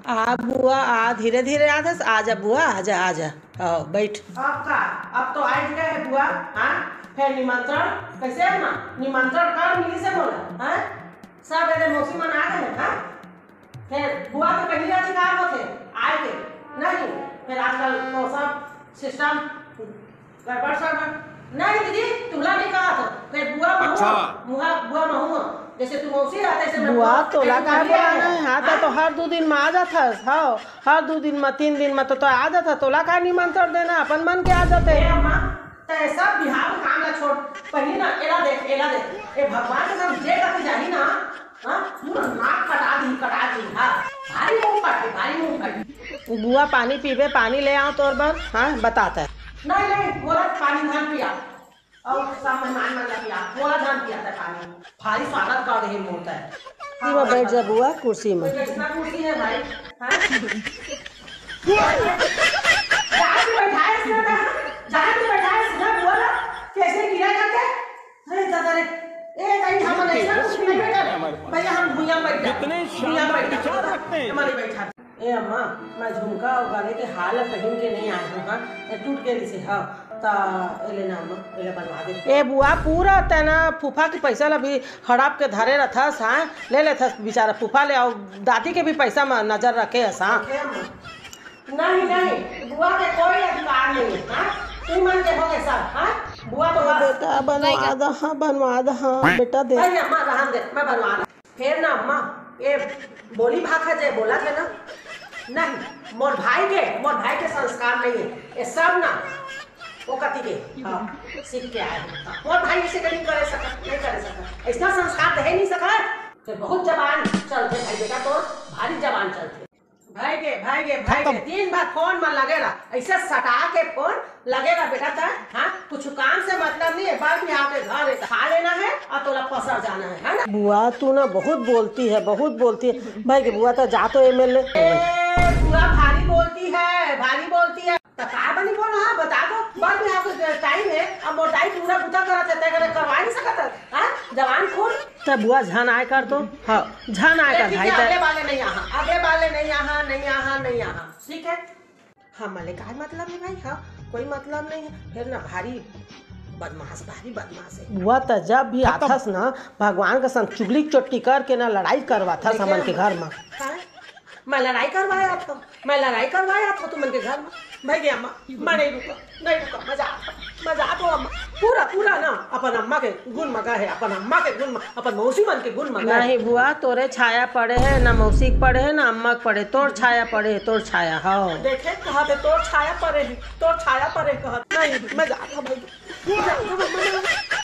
आ बुआ आ, धीरे धीरे आजा बुआ, आजा आजा, आओ बैठ। अब तो आ गए है बुआ। हाँ फिर निमंत्रण कैसे है ना, निमंत्रण कर मिली से बोला। हाँ सब ऐसे मौसी मन आ गए। हाँ फिर बुआ के पहली अधिकार होते आए के नहीं, फिर आजकल तो सब सिस्टम गड़बड़ सब नहीं। दीदी तुमला नहीं कहा था, फिर बुआ बुआ महू जैसे तुम मौसी आते से बुआ तोला का बोला है। हाँ तो हर 2 दिन में आ जाता है। हाँ हर 2 दिन में 3 दिन में तो आ जाता, तोला का निमंत्रण देना अपन मन के आ जाते। सब बिहार में काम ला छोड़ पहली ना एला देख ए भगवान के सब जे करके जाही ना। हां पूरा नाक कटा दी। हां भारी मुंह काटे। बुआ पानी पीबे, पानी ले आओ तोर बर। हाँ बताता है नहीं बोला पानी धान पिया और सब मेहमान मन पिया, बोला धान पिया था पानी। भारी स्वागत कर रहे होता है। हाँ बैठ जा बुआ कुर्सी में। कितना कुर्सी है भाई? हां कैसे गिरा जाते? अरे दादा रे ए नहीं हम ऐसा कुछ नहीं बैठा भैया, हम भुइयां बैठ सकते हैं हमारी बैठा। ए अम्मा मैं झुमका और गले के हाल पहन के नहीं आई हूं। हां टूट गई से। हां ता एले ना अम्मा एले बनवा दे। ए बुआ पूरा तना फूफा के पैसा ला भी हड़ाप के धरे रथस। हां ले लेथस बेचारा फूफा ले, और दादी के भी पैसा में नजर रखे हस। हां नहीं बुआ के कोई अधिकार नहीं है। हां तुम मन के हो गए सब। हां बुआ तो बेटा बनवा दो। हाँ बेटा दे अम्मा रहन दे, मैं बनवा दा। फिर ना अम्मा ये बोली भाखा जे बोला थे ना, नहीं मोर भाई के संस्कार नहीं है ये सब ना। वो कति के हाँ सीख के आए मोर भाई इसे नहीं करे सका ऐसा संस्कार दे नहीं सका। फिर बहुत जवान चलते भाई बेटा, तो भारी जवान चलते भाई के दिन भर फोन में लगेगा, ऐसे सटा के फोन लगेगा बेटा था। हाँ कुछ काम से मतलब नहीं है, बाद में आके घर खा लेना है और तोला पसर जाना है ना। बुआ तू ना बहुत बोलती है भाई के बुआ तो जा तो एमएलए बुआ भारी बोलती है तो का बनी बोल। हाँ बता दो बाद में आके टाइम है, अब मोटाई पूरा बुता करवा नहीं सकता। हाँ जवान खून तब बुआ झन आए कर तो। हाँ झन आए कर भाई आगे वाले नहीं यहाँ ठीक है। हाँ मले का मतलब है भाई? हाँ कोई मतलब नहीं है। फिर ना भारी बदमाश है बुआ तो जब भी आथस ना भगवान का संग चुगली चोटी करके ना लड़ाई करवा था समन के घर में। मैं लड़ाई करवाया था तुमन के घर में भाई के अम्मा। मैं नहीं रुका मजा तो अम्मा पूरा ना अपन अम्मा के गुण मगा है, अपन मौसी मन के गुण मगा नहीं। बुआ तोरे छाया पड़े है ना, मौसी के पड़े है ना अम्मा के पड़े, तोर छाया पड़े है तोर छाया। हाँ देखे कहा तोर छाया पड़े कहा नहीं मैं जाता भाई।